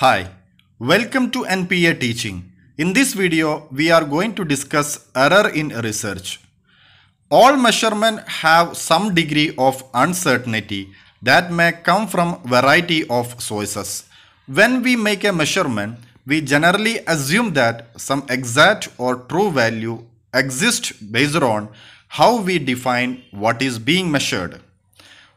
Hi, welcome to NPA Teaching. In this video, we are going to discuss error in research. All measurements have some degree of uncertainty that may come from variety of sources. When we make a measurement, we generally assume that some exact or true value exists based on how we define what is being measured.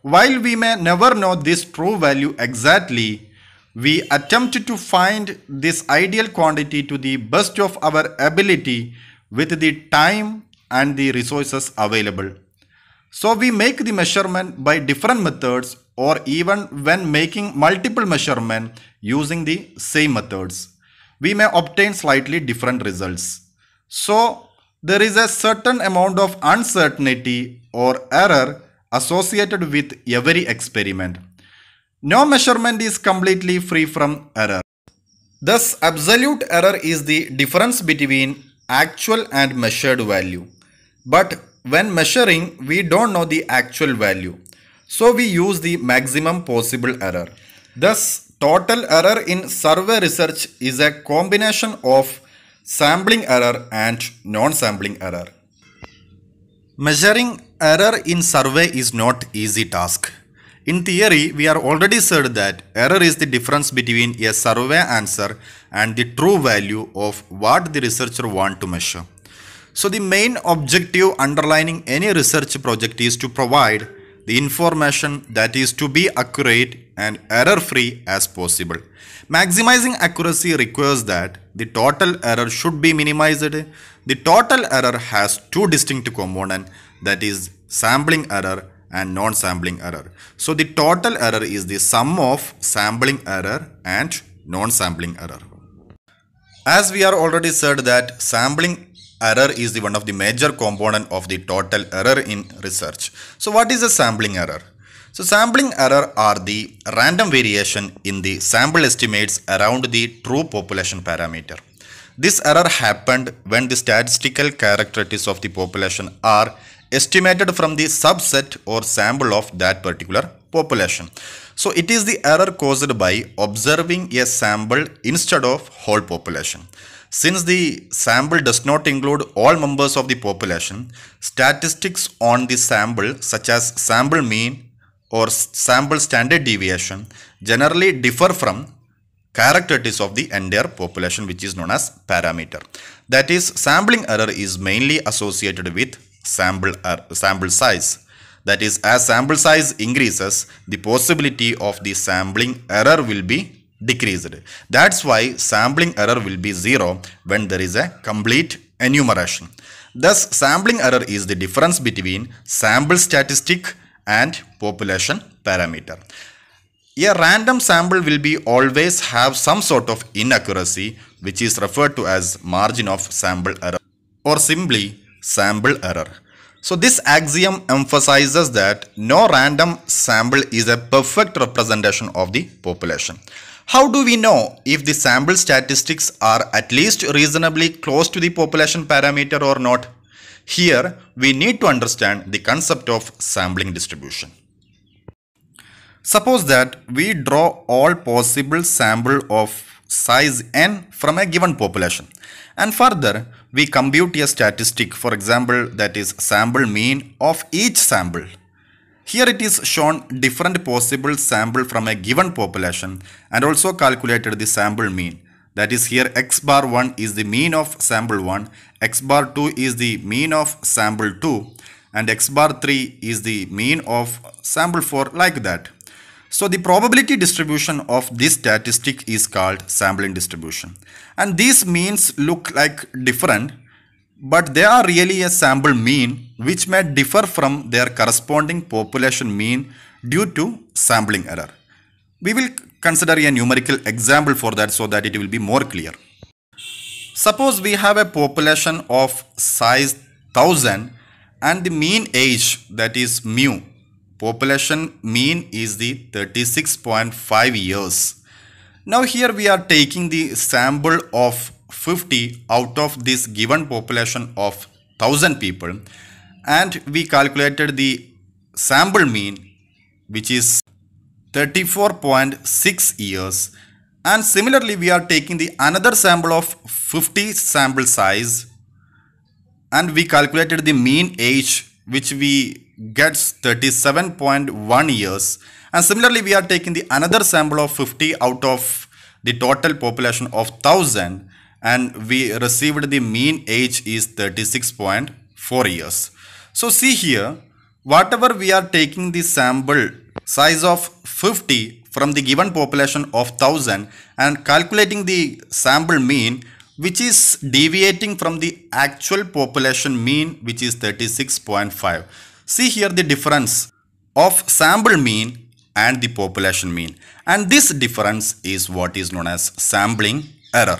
While we may never know this true value exactly, we attempt to find this ideal quantity to the best of our ability with the time and the resources available. So we make the measurement by different methods or even when making multiple measurements using the same methods, we may obtain slightly different results. So there is a certain amount of uncertainty or error associated with every experiment. No measurement is completely free from error. Thus, absolute error is the difference between actual and measured value. But when measuring, we don't know the actual value. So we use the maximum possible error. Thus, total error in survey research is a combination of sampling error and non-sampling error. Measuring error in survey is not easy task. In theory, we are already said that error is the difference between a survey answer and the true value of what the researcher want to measure. So the main objective underlining any research project is to provide the information that is to be accurate and error-free as possible. Maximizing accuracy requires that the total error should be minimized. The total error has two distinct components, that is sampling error and non-sampling error. So the total error is the sum of sampling error and non-sampling error. As we are already said that sampling error is the one of the major component of the total error in research. So what is a sampling error? So sampling error are the random variation in the sample estimates around the true population parameter. This error happened when the statistical characteristics of the population are estimated from the subset or sample of that particular population. So it is the error caused by observing a sample instead of whole population. Since the sample does not include all members of the population, statistics on the sample such as sample mean or sample standard deviation generally differ from characteristics of the entire population, which is known as parameter. That is, sampling error is mainly associated with sample size. That is, as sample size increases, the possibility of the sampling error will be decreased. That's why sampling error will be zero when there is a complete enumeration. Thus, sampling error is the difference between sample statistic and population parameter. A random sample will be always have some sort of inaccuracy, which is referred to as margin of sample error or simply sample error. So this axiom emphasizes that no random sample is a perfect representation of the population. How do we know if the sample statistics are at least reasonably close to the population parameter or not? Here we need to understand the concept of sampling distribution. Suppose that we draw all possible sample of size n from a given population, and further we compute a statistic, for example, that is sample mean of each sample. Here it is shown different possible sample from a given population and also calculated the sample mean. That is, here x bar 1 is the mean of sample 1, x bar 2 is the mean of sample 2 and x bar 3 is the mean of sample 4, like that. So the probability distribution of this statistic is called sampling distribution. And these means look like different, but they are really a sample mean which may differ from their corresponding population mean due to sampling error. We will consider a numerical example for that so that it will be more clear. Suppose we have a population of size 1000 and the mean age, that is mu. Population mean is the 36.5 years. Now here we are taking the sample of 50 out of this given population of 1000 people and we calculated the sample mean, which is 34.6 years. And similarly, we are taking the another sample of 50 sample size, and we calculated the mean age, which we gets 37.1 years. And similarly, we are taking the another sample of 50 out of the total population of 1000, and we received the mean age is 36.4 years. So see here, whatever we are taking the sample size of 50 from the given population of 1000 and calculating the sample mean, which is deviating from the actual population mean, which is 36.5. See here the difference of sample mean and the population mean, and this difference is what is known as sampling error,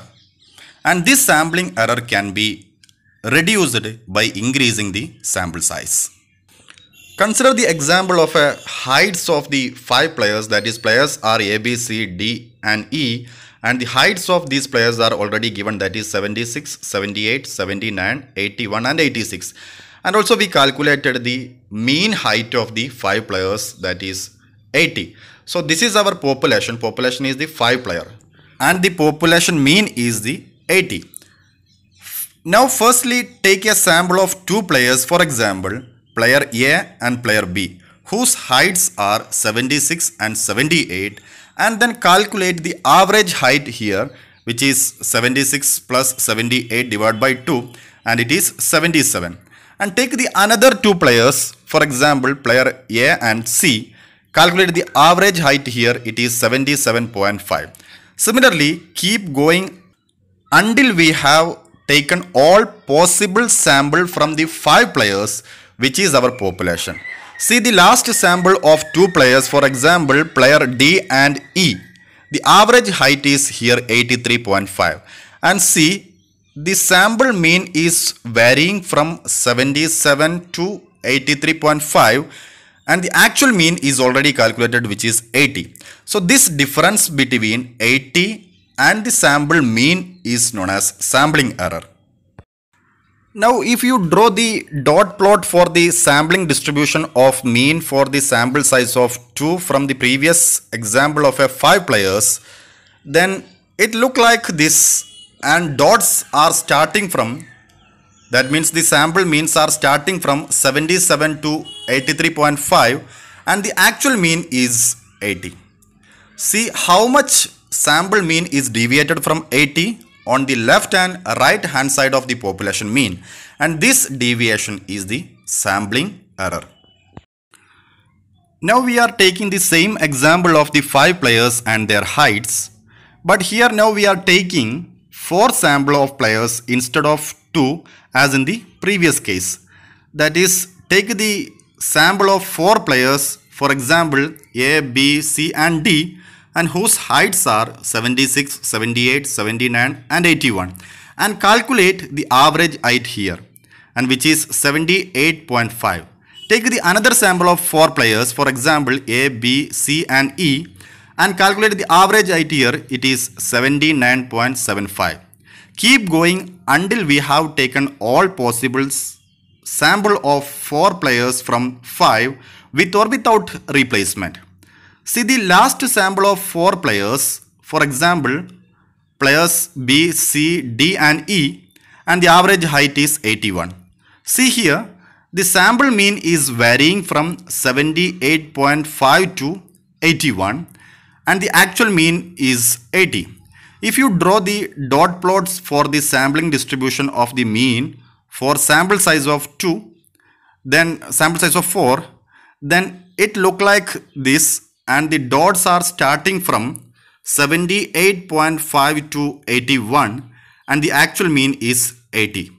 and this sampling error can be reduced by increasing the sample size. Consider the example of a heights of the 5 players, that is players are A, B, C, D and E, and the heights of these players are already given, that is 76, 78, 79, 81 and 86. And also we calculated the mean height of the 5 players, that is 80. So this is our population is the 5 player and the population mean is the 80. Now firstly take a sample of 2 players, for example player A and player B, whose heights are 76 and 78, and then calculate the average height here, which is 76 plus 78 divided by 2, and it is 77. And take the another 2 players, for example player A and C, calculate the average height here, it is 77.5. Similarly, keep going until we have taken all possible sample from the 5 players, which is our population. See the last sample of 2 players, for example player D and E. The average height is here 83.5, and see the sample mean is varying from 77 to 83.5, and the actual mean is already calculated, which is 80. So this difference between 80 and the sample mean is known as sampling error. Now if you draw the dot plot for the sampling distribution of mean for the sample size of 2 from the previous example of a 5 players, then it look like this, and dots are starting from, that means the sample means are starting from 77 to 83.5, and the actual mean is 80. See how much sample mean is deviated from 80 on the left and right hand side of the population mean, and this deviation is the sampling error. Now we are taking the same example of the 5 players and their heights, but here now we are taking 4 sample of players instead of 2 as in the previous case. That is, take the sample of 4 players, for example A, B, C and D, and whose heights are 76, 78, 79 and 81, and calculate the average height here, and which is 78.5. Take the another sample of 4 players, for example A, B, C and E, and calculate the average height here, it is 79.75. Keep going until we have taken all possible sample of 4 players from 5 with or without replacement. See the last sample of 4 players, for example players B, C, D and E, and the average height is 81. See here the sample mean is varying from 78.5 to 81, and the actual mean is 80. If you draw the dot plots for the sampling distribution of the mean for sample size of 2, then sample size of 4, then it look like this, and the dots are starting from 78.5 to 81, and the actual mean is 80.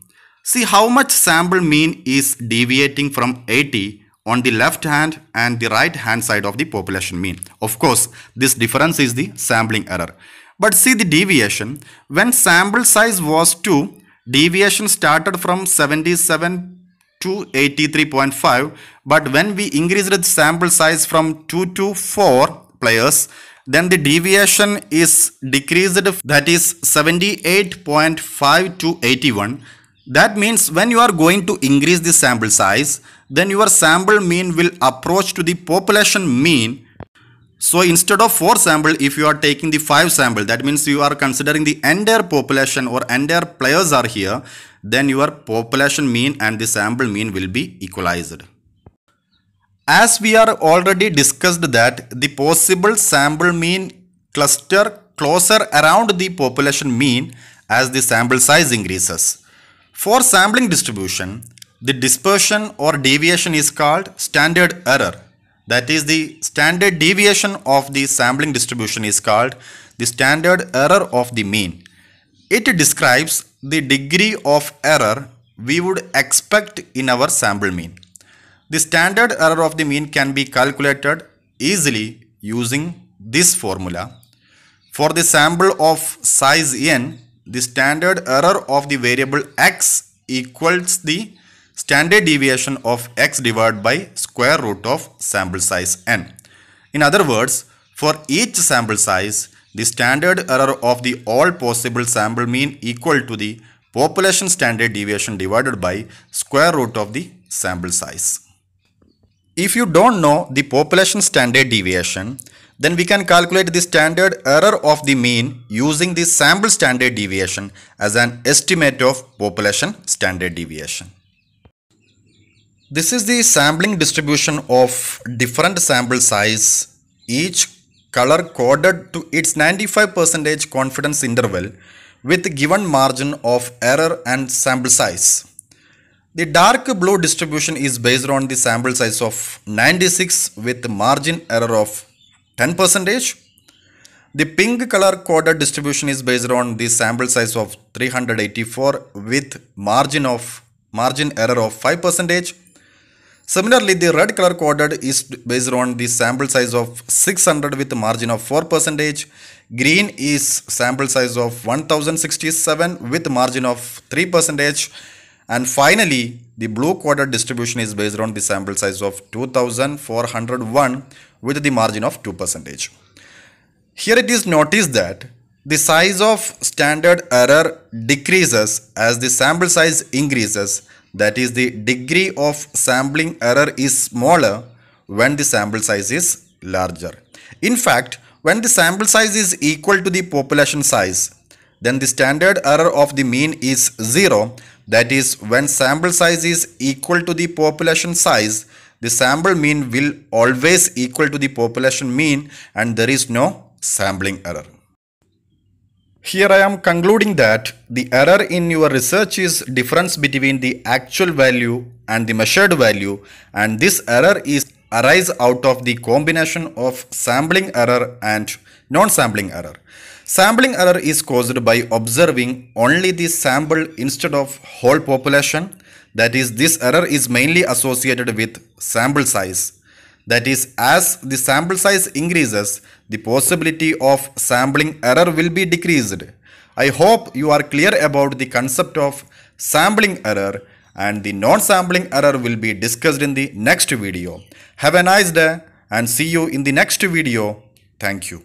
See how much sample mean is deviating from 80 on the left hand and the right hand side of the population mean. Of course, this difference is the sampling error. But see the deviation. When sample size was 2, deviation started from 77 to 83.5, but when we increased the sample size from 2 to 4 players, then the deviation is decreased, that is 78.5 to 81. That means when you are going to increase the sample size, then your sample mean will approach to the population mean, So instead of 4 sample, if you are taking the 5 sample, that means you are considering the entire population or entire players are here, then your population mean and the sample mean will be equalized. As we are already discussed that the possible sample mean cluster closer around the population mean as the sample size increases. For sampling distribution, the dispersion or deviation is called standard error. That is, the standard deviation of the sampling distribution is called the standard error of the mean. It describes the degree of error we would expect in our sample mean. The standard error of the mean can be calculated easily using this formula. For the sample of size n, the standard error of the variable x equals the standard deviation of x divided by square root of sample size n. In other words, for each sample size, the standard error of the all possible sample mean equal to the population standard deviation divided by square root of the sample size. If you don't know the population standard deviation, then we can calculate the standard error of the mean using the sample standard deviation as an estimate of population standard deviation. This is the sampling distribution of different sample size, each color coded to its 95% confidence interval with given margin of error and sample size. The dark blue distribution is based on the sample size of 96 with margin error of 10%. The pink color coded distribution is based on the sample size of 384 with margin error of 5%. Similarly, the red color coded is based on the sample size of 600 with margin of 4%. Green is sample size of 1067 with margin of 3%. And finally, the blue coded distribution is based on the sample size of 2401 with the margin of 2%. Here it is noticed that the size of standard error decreases as the sample size increases. That is, the degree of sampling error is smaller when the sample size is larger. In fact, when the sample size is equal to the population size, then the standard error of the mean is 0. That is, when sample size is equal to the population size, the sample mean will always equal to the population mean and there is no sampling error. Here I am concluding that the error in your research is difference between the actual value and the measured value, and this error is arise out of the combination of sampling error and non-sampling error. Sampling error is caused by observing only the sample instead of whole population. That is, this error is mainly associated with sample size. That is, as the sample size increases, the possibility of sampling error will be decreased. I hope you are clear about the concept of sampling error, and the non-sampling error will be discussed in the next video. Have a nice day and see you in the next video. Thank you.